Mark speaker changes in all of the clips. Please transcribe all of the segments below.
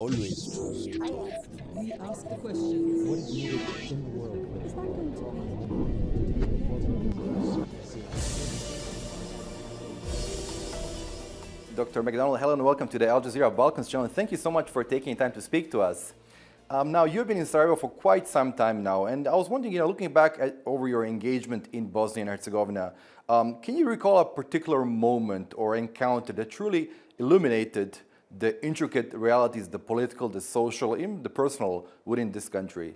Speaker 1: Always trust.
Speaker 2: We ask the question.
Speaker 1: What is needed in the world?
Speaker 3: Dr. Macdonald, hello and welcome to the Al Jazeera Balkans channel. Thank you so much for taking time to speak to us. Now, you've been in Sarajevo for quite some time now, and I was wondering, looking back over your engagement in Bosnia and Herzegovina, can you recall a particular moment or encounter that truly illuminated the intricate realities, the political, the social, even the personal within this country?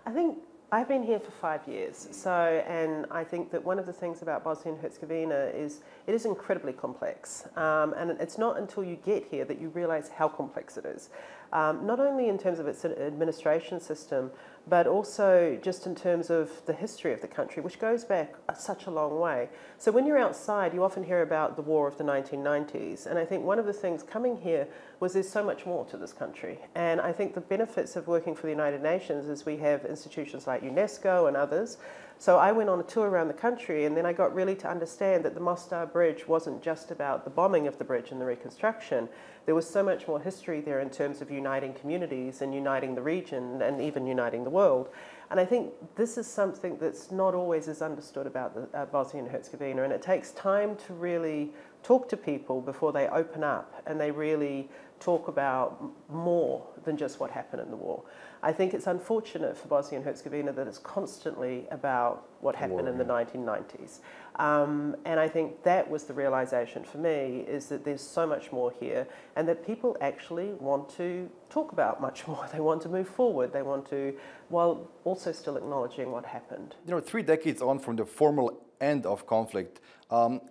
Speaker 4: I think I've been here for 5 years, and I think that one of the things about Bosnia and Herzegovina is it is incredibly complex, and it's not until you get here that you realise how complex it is. Not only in terms of its administration system, but also just in terms of the history of the country, which goes back such a long way. So when you're outside, you often hear about the war of the 1990s, and I think one of the things coming here was there's so much more to this country. And I think the benefits of working for the United Nations is we have institutions like UNESCO and others. So I went on a tour around the country, and then I got really to understand that the Mostar Bridge wasn't just about the bombing of the bridge and the reconstruction. There was so much more history there in terms of uniting communities and uniting the region and even uniting the world. And I think this is something that's not always as understood about Bosnia and Herzegovina, and it takes time to really talk to people before they open up and they really talk about more than just what happened in the war. I think it's unfortunate for Bosnia and Herzegovina that it's constantly about what happened in the 1990s. And I think that was the realization for me, is that there's so much more here and that people actually want to talk about much more. They want to move forward. They want to, while also still acknowledging what happened.
Speaker 3: 3 decades on from the formal end of conflict,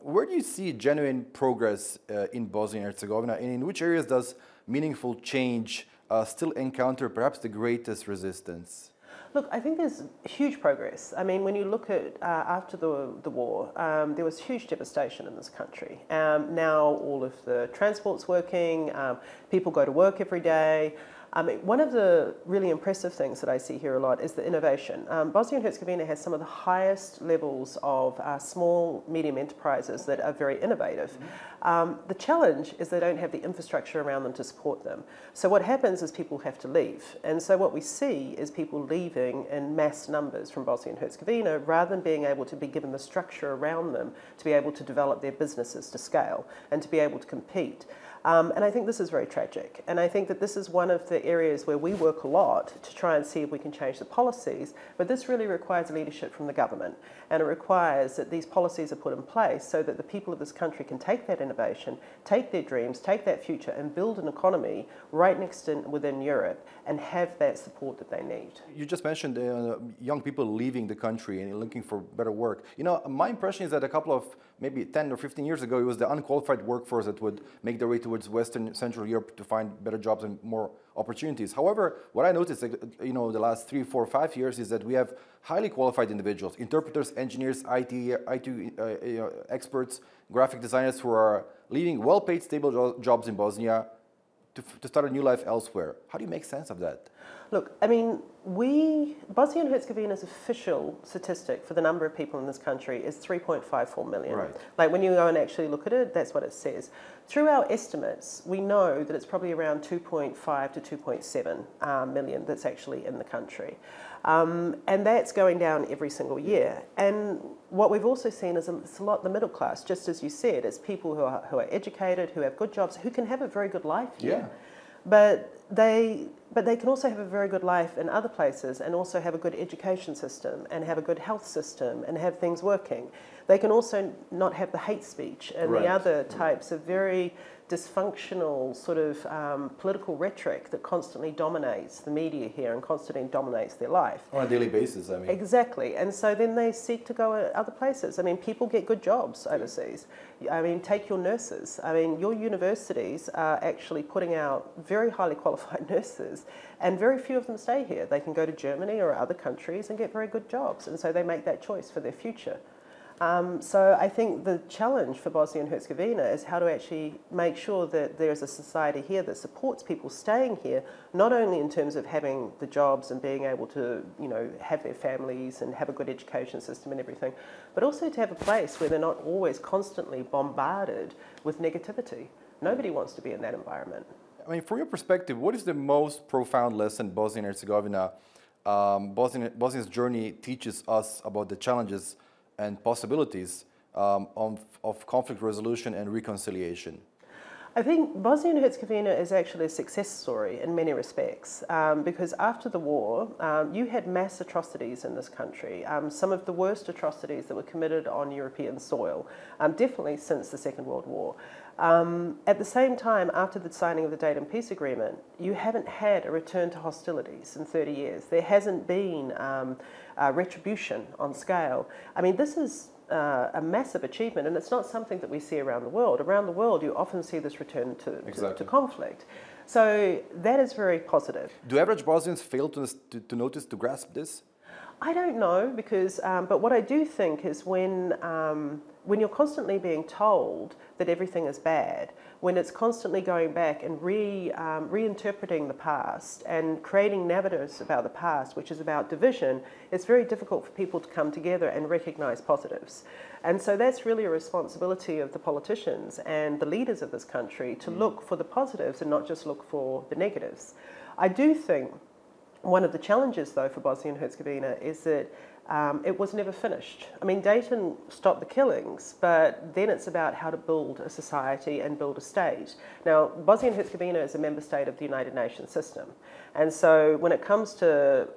Speaker 3: where do you see genuine progress in Bosnia and Herzegovina, and in which areas does meaningful change still encounter perhaps the greatest resistance?
Speaker 4: Look, I think there's huge progress. I mean, when you look at after the war, there was huge devastation in this country. Now all of the transport's working, people go to work every day. I mean, one of the really impressive things that I see here a lot is the innovation. Bosnia and Herzegovina has some of the highest levels of small, medium enterprises that are very innovative. The challenge is they don't have the infrastructure around them to support them. So what happens is people have to leave. And so what we see is people leaving in mass numbers from Bosnia and Herzegovina rather than being able to be given the structure around them to be able to develop their businesses to scale and to be able to compete. And I think this is very tragic. And I think that this is one of the areas where we work a lot to try and see if we can change the policies. But this really requires leadership from the government. And it requires that these policies are put in place so that the people of this country can take that innovation, take their dreams, take that future and build an economy right next in within Europe and have that support that they need.
Speaker 3: You just mentioned young people leaving the country and looking for better work. My impression is that a couple of maybe 10 or 15 years ago, it was the unqualified workforce that would make their way towards Western Central Europe to find better jobs and more opportunities. However, what I noticed, the last 3, 4, 5 years is that we have highly qualified individuals, interpreters, engineers, IT experts, graphic designers who are leaving well-paid, stable jobs in Bosnia to start a new life elsewhere. How do you make sense of that?
Speaker 4: Look, I mean, Bosnia and Herzegovina's official statistic for the number of people in this country is 3.54 million.
Speaker 3: Right.
Speaker 4: Like when you go and actually look at it, that's what it says. Through our estimates, we know that it's probably around 2.5 to 2.7 million that's actually in the country. And that's going down every single year. And what we've also seen is it's a lot the middle class, just as you said. It's people who are educated, who have good jobs, who can have a very good life here.
Speaker 3: Yeah.
Speaker 4: But they can also have a very good life in other places and also have a good education system and have a good health system and have things working. They can also not have the hate speech and the other types of very dysfunctional sort of political rhetoric that constantly dominates the media here and constantly dominates their life.
Speaker 3: On a daily basis, I mean.
Speaker 4: Exactly. And so then they seek to go other places. I mean, people get good jobs overseas. I mean, take your nurses. I mean, your universities are actually putting out very highly qualified nurses, and very few of them stay here. They can go to Germany or other countries and get very good jobs, and so they make that choice for their future. So I think the challenge for Bosnia and Herzegovina is how to actually make sure that there's a society here that supports people staying here, not only in terms of having the jobs and being able to, have their families and have a good education system and everything, but also to have a place where they're not always constantly bombarded with negativity. Nobody wants to be in that environment.
Speaker 3: I mean, from your perspective, what is the most profound lesson Bosnia and Herzegovina, Bosnia's journey teaches us about the challenges and possibilities of conflict resolution and reconciliation?
Speaker 4: I think Bosnia and Herzegovina is actually a success story in many respects, because after the war, you had mass atrocities in this country, some of the worst atrocities that were committed on European soil, definitely since the Second World War. At the same time, after the signing of the Dayton Peace Agreement, you haven't had a return to hostilities in 30 years. There hasn't been retribution on scale. I mean, this is a massive achievement, and it's not something that we see around the world. Around the world, you often see this return to conflict. So that is very positive.
Speaker 3: Do average Bosnians fail to notice, to grasp this?
Speaker 4: I don't know, because, but what I do think is when you're constantly being told that everything is bad, when it's constantly going back and reinterpreting the past and creating narratives about the past, which is about division, it's very difficult for people to come together and recognise positives. And so that's really a responsibility of the politicians and the leaders of this country to look for the positives and not just look for the negatives. I do think one of the challenges, though, for Bosnia and Herzegovina is that it was never finished. I mean, Dayton stopped the killings, but then it's about how to build a society and build a state. Now, Bosnia and Herzegovina is a member state of the United Nations system. And so when it comes to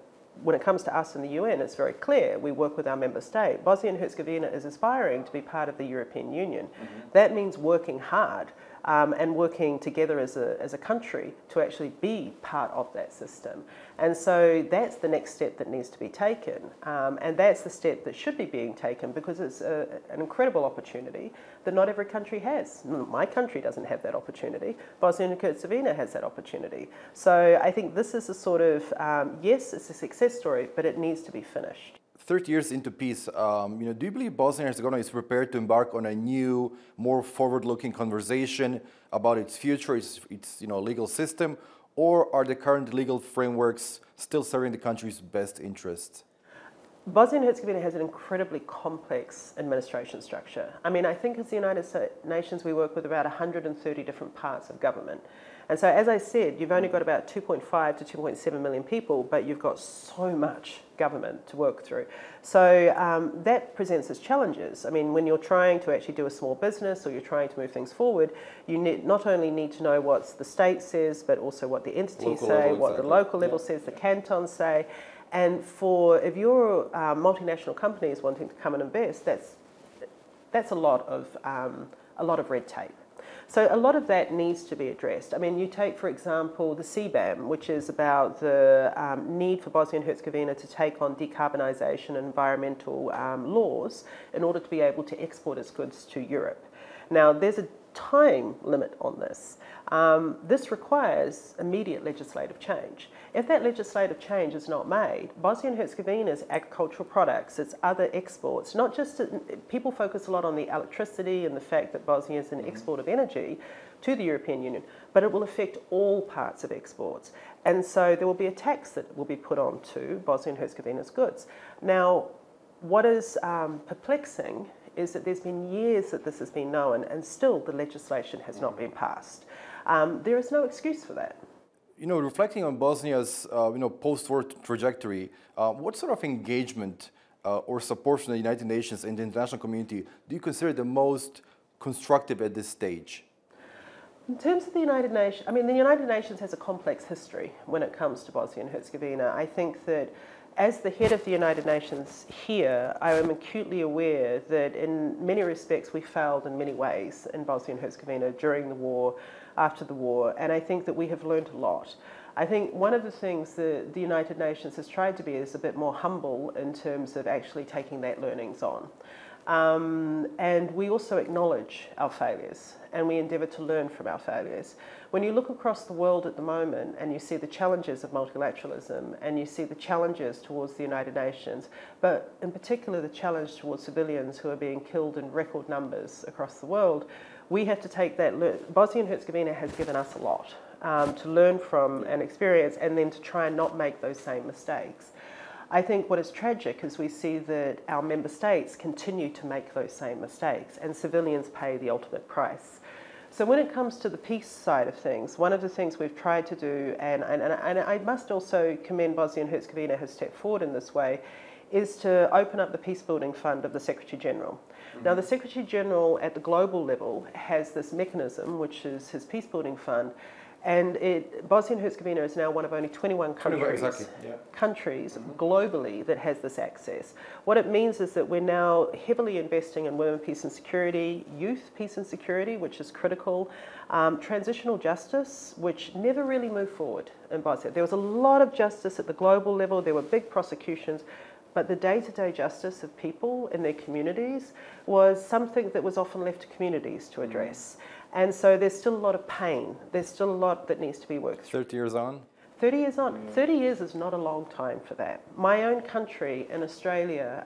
Speaker 4: us in the UN, it's very clear. We work with our member state. Bosnia and Herzegovina is aspiring to be part of the European Union. That means working hard and working together as a country to actually be part of that system. And so that's the next step that needs to be taken. And that's the step that should be being taken, because it's an incredible opportunity that not every country has. My country doesn't have that opportunity. Bosnia and Herzegovina has that opportunity. So I think this is a sort of, yes, it's a success story, but it needs to be finished.
Speaker 3: 30 years into peace, do you believe Bosnia and Herzegovina is prepared to embark on a new, more forward-looking conversation about its future, its legal system, or are the current legal frameworks still serving the country's best interests?
Speaker 4: Bosnia and Herzegovina has an incredibly complex administration structure. I mean, I think as the United Nations, we work with about 130 different parts of government. And so, as I said, you've only got about 2.5 to 2.7 million people, but you've got so much government to work through. So that presents us challenges. I mean, when you're trying to actually do a small business or you're trying to move things forward, you not only need to know what the state says, but also what the entities say, what the local level says, the cantons say. And if you're multinational companies wanting to come and invest, that's a lot of red tape. So a lot of that needs to be addressed. I mean, you take, for example, the CBAM, which is about the need for Bosnia and Herzegovina to take on decarbonisation and environmental laws in order to be able to export its goods to Europe. Now, there's a time limit on this. This requires immediate legislative change. If that legislative change is not made, Bosnia and Herzegovina's agricultural products, its other exports, not just, people focus a lot on the electricity and the fact that Bosnia is an export of energy to the European Union, but it will affect all parts of exports. And so there will be a tax that will be put on to Bosnia and Herzegovina's goods. Now, what is perplexing is that there's been years that this has been known and still the legislation has not been passed. There is no excuse for that.
Speaker 3: Reflecting on Bosnia's post-war trajectory, what sort of engagement or support from the United Nations and the international community do you consider the most constructive at this stage?
Speaker 4: In terms of the United Nations, I mean, the United Nations has a complex history when it comes to Bosnia and Herzegovina. I think that as the head of the United Nations here, I am acutely aware that in many respects we failed in many ways in Bosnia and Herzegovina during the war, after the war, and I think that we have learned a lot. I think one of the things that the United Nations has tried to be is a bit more humble in terms of actually taking that learnings on. And we also acknowledge our failures and we endeavour to learn from our failures. When you look across the world at the moment and you see the challenges of multilateralism and you see the challenges towards the United Nations, but in particular the challenge towards civilians who are being killed in record numbers across the world, we have to take that. Bosnia and Herzegovina has given us a lot to learn from and experience, and then to try and not make those same mistakes. I think what is tragic is we see that our member states continue to make those same mistakes and civilians pay the ultimate price. So when it comes to the peace side of things, one of the things we've tried to do, and I must also commend Bosnia and Herzegovina has stepped forward in this way, is to open up the Peace Building Fund of the Secretary General. Now, the Secretary General at the global level has this mechanism, which is his Peace Building Fund, and Bosnia and Herzegovina is now one of only 21 countries, globally that has this access. What it means is that we're now heavily investing in women, peace and security, youth, peace and security, which is critical, transitional justice, which never really moved forward in Bosnia. There was a lot of justice at the global level, there were big prosecutions, but the day-to-day justice of people in their communities was something that was often left to communities to address. And so there's still a lot of pain. There's still a lot that needs to be worked through.
Speaker 3: 30 years on?
Speaker 4: 30 years on. 30 years is not a long time for that. My own country in Australia,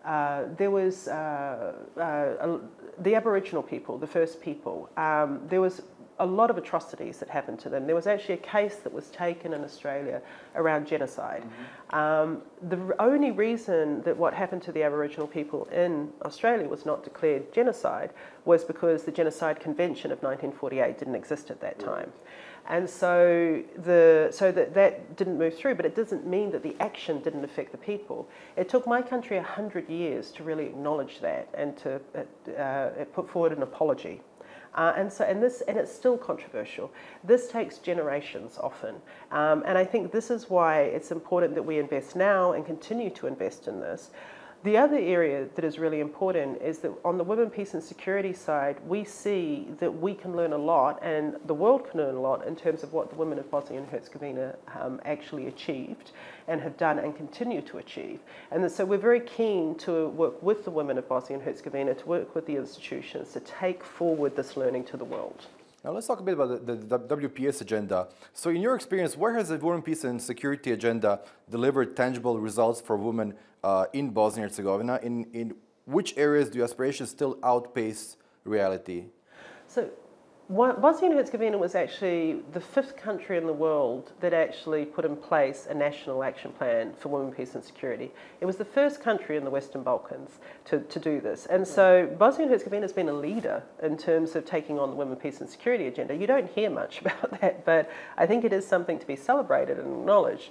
Speaker 4: there was the Aboriginal people, the first people. There was a lot of atrocities that happened to them. There was actually a case that was taken in Australia around genocide. The only reason that what happened to the Aboriginal people in Australia was not declared genocide was because the Genocide Convention of 1948 didn't exist at that time. And so that didn't move through, but it doesn't mean that the action didn't affect the people. It took my country 100 years to really acknowledge that and to put forward an apology. And it's still controversial. This takes generations often. And I think this is why it's important that we invest now and continue to invest in this. The other area that is really important is that on the women, peace and security side, we see that we can learn a lot and the world can learn a lot in terms of what the women of Bosnia and Herzegovina actually achieved and have done and continue to achieve. And so we're very keen to work with the women of Bosnia and Herzegovina, to work with the institutions to take forward this learning to the world.
Speaker 3: Now let's talk a bit about the WPS agenda. So in your experience, where has the Women, Peace and Security agenda delivered tangible results for women in Bosnia and Herzegovina? In which areas do aspirations still outpace reality? So
Speaker 4: Bosnia and Herzegovina was actually the 5th country in the world that actually put in place a national action plan for women, peace and security. It was the first country in the Western Balkans to do this. And so Bosnia and Herzegovina has been a leader in terms of taking on the women, peace and security agenda. You don't hear much about that, but I think it is something to be celebrated and acknowledged.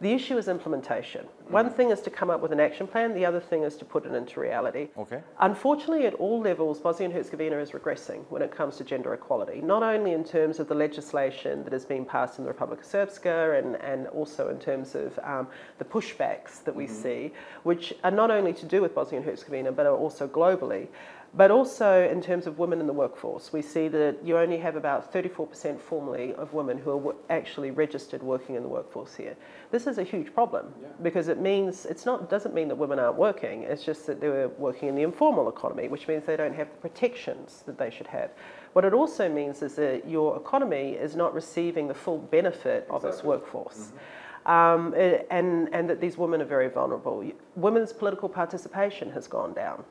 Speaker 4: The issue is implementation. One thing is to come up with an action plan, the other thing is to put it into reality.
Speaker 3: Okay.
Speaker 4: Unfortunately, at all levels, Bosnia and Herzegovina is regressing when it comes to gender equality, not only in terms of the legislation that has been passed in the Republika Srpska and also in terms of the pushbacks that we see, which are not only to do with Bosnia and Herzegovina, but are also globally. But also in terms of women in the workforce, we see that you only have about 34% formally of women who are actually registered working in the workforce here. This is a huge problem because it means doesn't mean that women aren't working. It's just that they're working in the informal economy, which means they don't have the protections that they should have. What it also means is that your economy is not receiving the full benefit of its workforce. And that these women are very vulnerable. Women's political participation has gone down.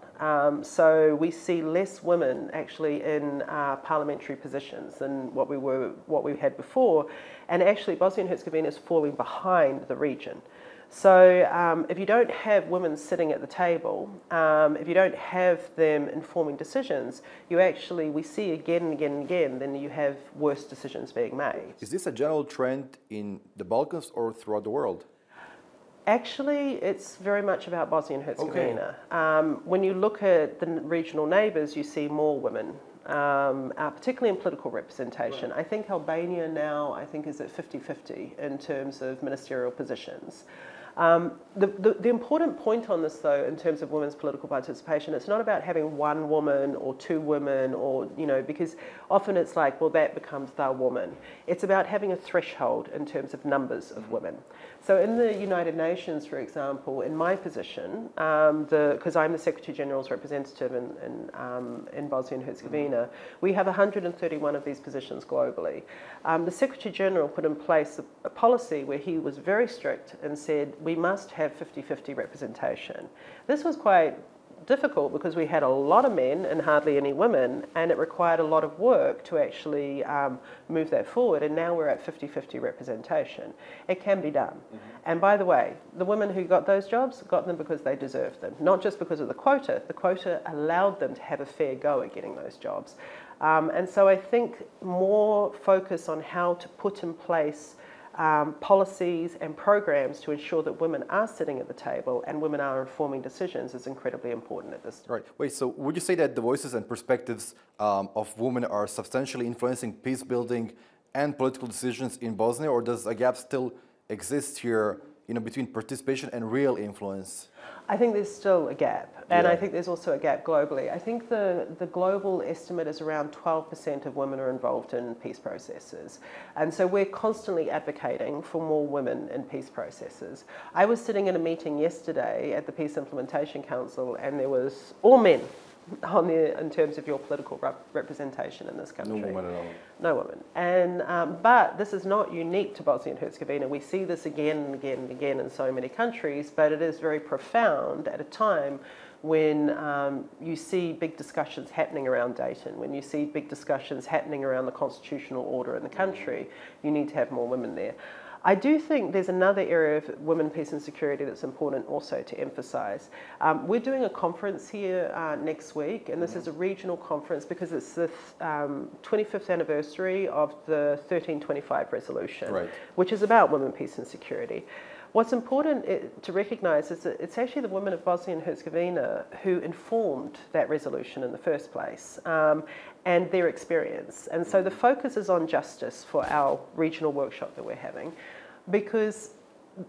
Speaker 4: So we see less women actually in parliamentary positions than what we had before. And actually Bosnia and Herzegovina is falling behind the region. So if you don't have women sitting at the table, if you don't have them informing decisions, we see again and again and again, then you have worse decisions being made.
Speaker 3: Is this a general trend in the Balkans or throughout the world?
Speaker 4: Actually, it's very much about Bosnia and Herzegovina. Okay. When you look at the regional neighbours, you see more women, particularly in political representation. Right. I think Albania now, is at 50-50 in terms of ministerial positions. The important point on this, though, in terms of women's political participation, it's not about having one woman or two women or, because often it's like, well, that becomes the woman. It's about having a threshold in terms of numbers of women. So in the United Nations, for example, in my position, because I'm the Secretary General's representative in Bosnia and Herzegovina, we have 131 of these positions globally. The Secretary General put in place a policy where he was very strict and said, we must have 50-50 representation. This was quite difficult because we had a lot of men and hardly any women, and it required a lot of work to actually move that forward, and now we're at 50-50 representation. It can be done. And by the way, the women who got those jobs got them because they deserved them, not just because of the quota. The quota allowed them to have a fair go at getting those jobs. And so I think more focus on how to put in place policies and programs to ensure that women are sitting at the table and women are informing decisions is incredibly important at this time.
Speaker 3: Right. Wait, so would you say that the voices and perspectives of women are substantially influencing peace building and political decisions in Bosnia, or does a gap still exist here, between participation and real influence?
Speaker 4: I think there's still a gap, and
Speaker 3: Yeah.
Speaker 4: I think there's also a gap globally. I think the global estimate is around 12% of women are involved in peace processes, and so we're constantly advocating for more women in peace processes. I was sitting in a meeting yesterday at the Peace Implementation Council, and there was all men on there in terms of your political representation in this country.
Speaker 3: No woman at all.
Speaker 4: No woman. And, but this is not unique to Bosnia and Herzegovina. We see this again and again and again in so many countries, but it is very profound at a time when you see big discussions happening around Dayton, when you see big discussions happening around the constitutional order in the country, you need to have more women there. I do think there's another area of women, peace and security that's important also to emphasise. We're doing a conference here next week, and this is a regional conference because it's the 25th anniversary of the 1325 resolution,
Speaker 3: Right.
Speaker 4: which is about women, peace and security. What's important to recognise is that it's actually the women of Bosnia and Herzegovina who informed that resolution in the first place, and their experience. And so the focus is on justice for our regional workshop that we're having, because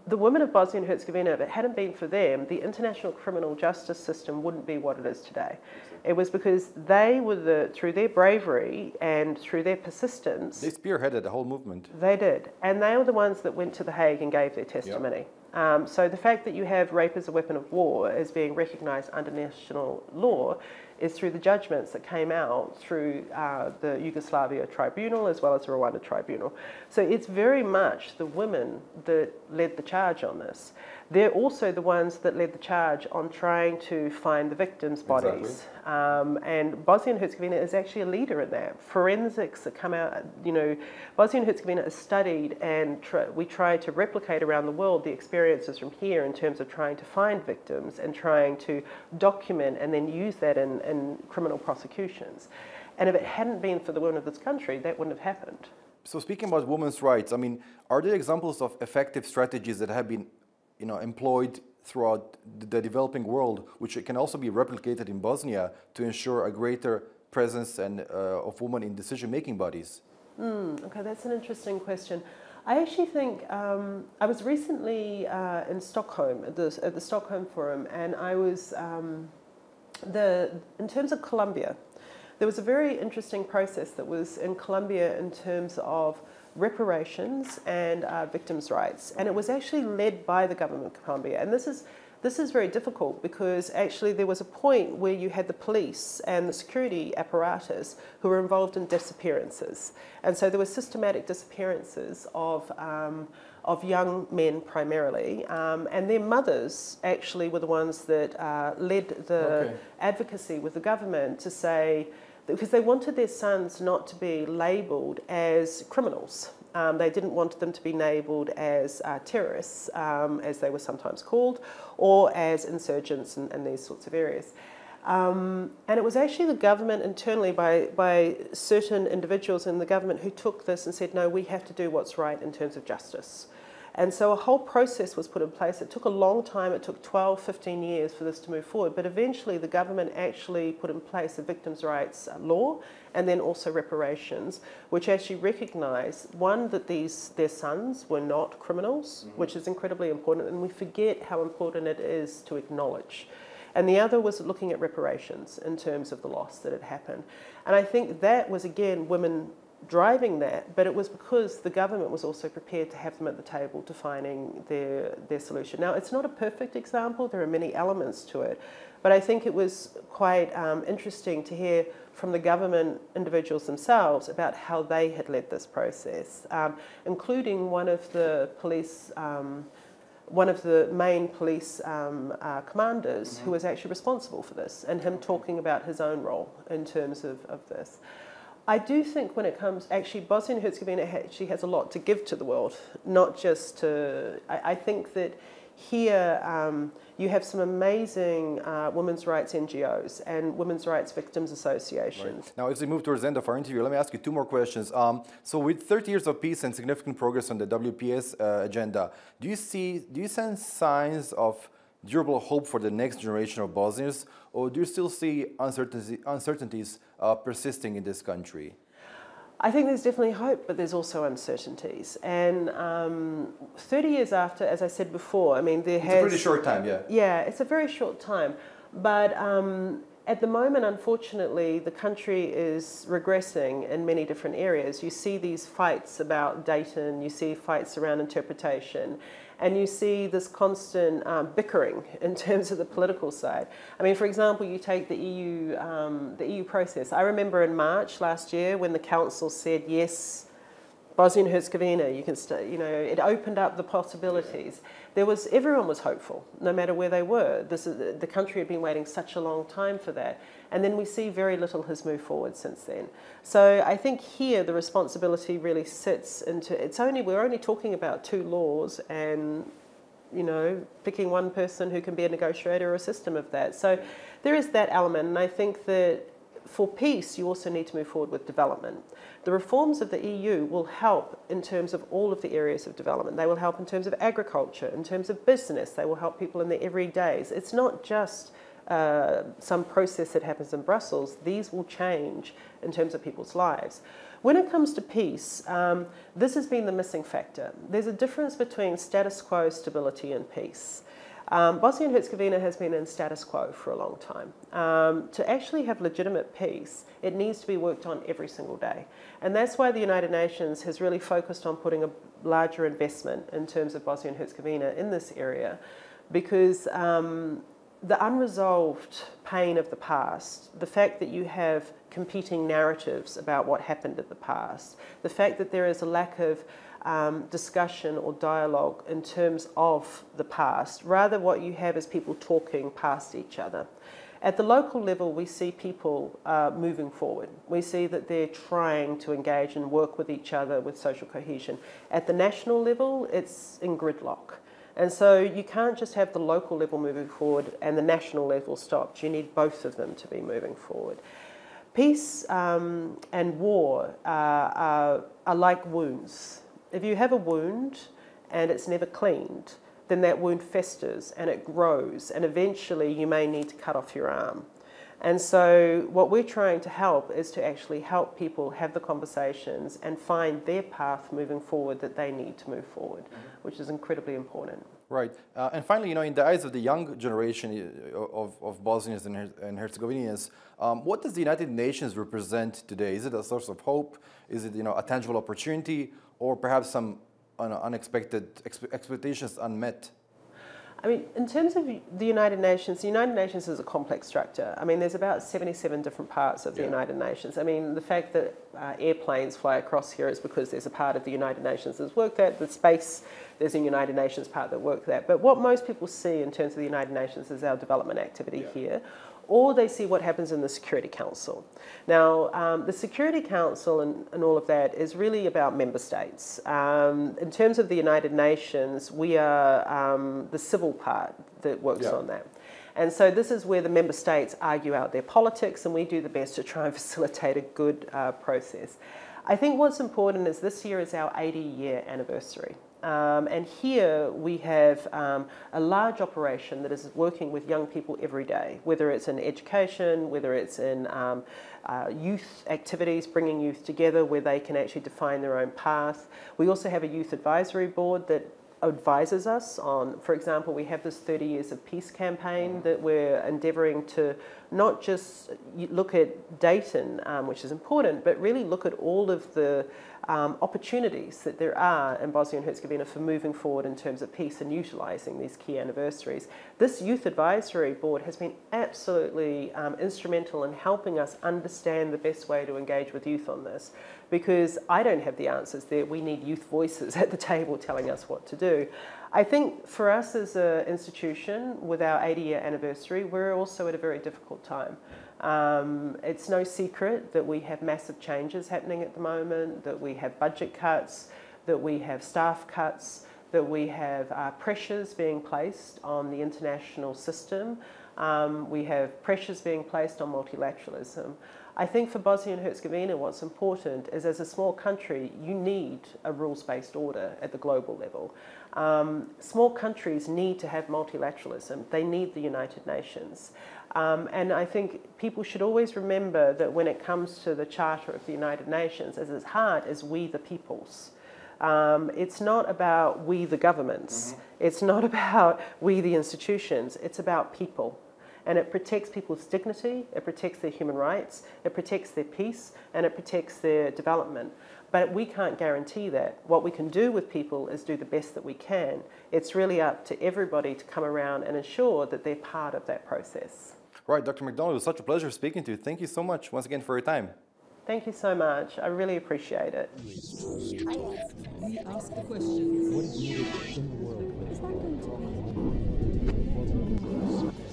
Speaker 4: the women of Bosnia and Herzegovina, if it hadn't been for them, the international criminal justice system wouldn't be what it is today. It was because they were through their bravery and through their persistence.
Speaker 3: They spearheaded the whole movement.
Speaker 4: They did. And they were the ones that went to The Hague and gave their testimony. Yep. So the fact that you have rape as a weapon of war as being recognised under national law is through the judgments that came out through the Yugoslavia Tribunal as well as the Rwanda Tribunal. So it's very much the women that led the charge on this. They're also the ones that led the charge on trying to find the victims' bodies. Exactly. And Bosnia and Herzegovina is actually a leader in that. Forensics that come out, Bosnia and Herzegovina is studied, and we try to replicate around the world the experiences from here in terms of trying to find victims and trying to document and then use that in criminal prosecutions. And if it hadn't been for the women of this country, that wouldn't have happened.
Speaker 3: So speaking about women's rights, are there examples of effective strategies that have been employed throughout the developing world, which can also be replicated in Bosnia to ensure a greater presence of women in decision-making bodies?
Speaker 4: Okay, that's an interesting question. I actually think I was recently in Stockholm at the Stockholm Forum, and I was in terms of Colombia. There was a very interesting process that was in Colombia in terms of reparations and victims' rights, and it was actually led by the government of Colombia. And this is very difficult because actually there was a point where you had the police and the security apparatus who were involved in disappearances, and so there were systematic disappearances of young men primarily, and their mothers actually were the ones that led the advocacy with the government to say, because they wanted their sons not to be labelled as criminals. They didn't want them to be labelled as terrorists, as they were sometimes called, or as insurgents in these sorts of areas. And it was actually the government internally by certain individuals in the government who took this and said, no, we have to do what's right in terms of justice. And so a whole process was put in place. It took a long time. It took 12, 15 years for this to move forward. But eventually the government actually put in place a victims' rights law and then also reparations, which actually recognised, one, that their sons were not criminals, which is incredibly important. And we forget how important it is to acknowledge. And the other was looking at reparations in terms of the loss that had happened. And I think that was, again, women driving that, but it was because the government was also prepared to have them at the table to finding their solution. Now, it's not a perfect example. There are many elements to it, but I think it was quite interesting to hear from the government individuals themselves about how they had led this process, including one of the police one of the main police commanders who was actually responsible for this, and him talking about his own role in terms of this. I do think when it comes, actually Bosnia and Herzegovina actually has a lot to give to the world, not just to, I think that here you have some amazing women's rights NGOs and women's rights victims associations.
Speaker 3: Right. Now, as we move towards the end of our interview, let me ask you two more questions. So with 30 years of peace and significant progress on the WPS agenda, do you sense signs of durable hope for the next generation of Bosnians, or do you still see uncertainties persisting in this country?
Speaker 4: I think there's definitely hope, but there's also uncertainties. And 30 years after, as I said before, I mean,
Speaker 3: It's a pretty short time, yeah.
Speaker 4: Yeah, it's a very short time. But at the moment, unfortunately, the country is regressing in many different areas. You see these fights about Dayton, you see fights around interpretation, and you see this constant bickering in terms of the political side. I mean, for example, you take the EU process. I remember in March last year when the council said, yes, Bosnia and Herzegovina, you can stay, you know, it opened up the possibilities. Everyone was hopeful, no matter where they were. The country had been waiting such a long time for that. And then we see very little has moved forward since then. So I think here the responsibility really sits into, we're only talking about 2 laws and, you know, picking one person who can be a negotiator or a system of that. So there is that element, and I think that for peace, you also need to move forward with development. The reforms of the EU will help in terms of all of the areas of development. They will help in terms of agriculture, in terms of business. They will help people in their everydays. It's not just some process that happens in Brussels. These will change in terms of people's lives. When it comes to peace, this has been the missing factor. There's a difference between status quo, stability, and peace. Bosnia and Herzegovina has been in status quo for a long time. To actually have legitimate peace, it needs to be worked on every single day. And that's why the United Nations has really focused on putting a larger investment in terms of Bosnia and Herzegovina in this area, because the unresolved pain of the past, the fact that you have competing narratives about what happened in the past, the fact that there is a lack of discussion or dialogue in terms of the past. Rather, what you have is people talking past each other. At the local level, we see people moving forward. We see that they're trying to engage and work with each other with social cohesion. At the national level, it's in gridlock. And so you can't just have the local level moving forward and the national level stopped. You need both of them to be moving forward. Peace and war are like wounds. If you have a wound and it's never cleaned, then that wound festers and it grows, and eventually you may need to cut off your arm. And so what we're trying to help is to actually help people have the conversations and find their path moving forward that they need to move forward, which is incredibly important.
Speaker 3: Right. And finally, you know, in the eyes of the young generation of Bosnians and Herzegovinians, what does the United Nations represent today? Is it a source of hope? Is it, you know, a tangible opportunity, or perhaps some unexpected expectations unmet?
Speaker 4: I mean, in terms of the United Nations is a complex structure. I mean, there's about 77 different parts of the United Nations. I mean, the fact that airplanes fly across here is because there's a part of the United Nations that's worked that. The space, there's a United Nations part that worked that. But what most people see in terms of the United Nations is our development activity here, or they see what happens in the Security Council. Now, the Security Council and all of that is really about member states. In terms of the United Nations, we are the civil part that works on that. And so this is where the member states argue out their politics, and we do the best to try and facilitate a good process. I think what's important is this year is our 80-year anniversary. And here we have a large operation that is working with young people every day, whether it's in education, whether it's in youth activities, bringing youth together where they can actually define their own path. We also have a youth advisory board that advises us on, for example, we have this 30 Years of Peace campaign that we're endeavouring to not just look at Dayton, which is important, but really look at all of the opportunities that there are in Bosnia and Herzegovina for moving forward in terms of peace and utilising these key anniversaries. This youth advisory board has been absolutely instrumental in helping us understand the best way to engage with youth on this, because I don't have the answers there. We need youth voices at the table telling us what to do. I think for us as an institution, with our 80-year anniversary, we're also at a very difficult time. It's no secret that we have massive changes happening at the moment, that we have budget cuts, that we have staff cuts, that we have pressures being placed on the international system. We have pressures being placed on multilateralism. I think for Bosnia and Herzegovina, what's important is, as a small country, you need a rules-based order at the global level. Small countries need to have multilateralism. They need the United Nations. And I think people should always remember that when it comes to the Charter of the United Nations, as hard as we the peoples. It's not about we the governments. It's not about we the institutions. It's about people. And it protects people's dignity, it protects their human rights, it protects their peace, and it protects their development. But we can't guarantee that. What we can do with people is do the best that we can. It's really up to everybody to come around and ensure that they're part of that process.
Speaker 3: Right, Dr. Macdonald, it was such a pleasure speaking to you. Thank you so much once again for your time.
Speaker 4: Thank you so much. I really appreciate it.
Speaker 2: We ask the questions.
Speaker 1: What is needed in the world?
Speaker 2: Is that going to be?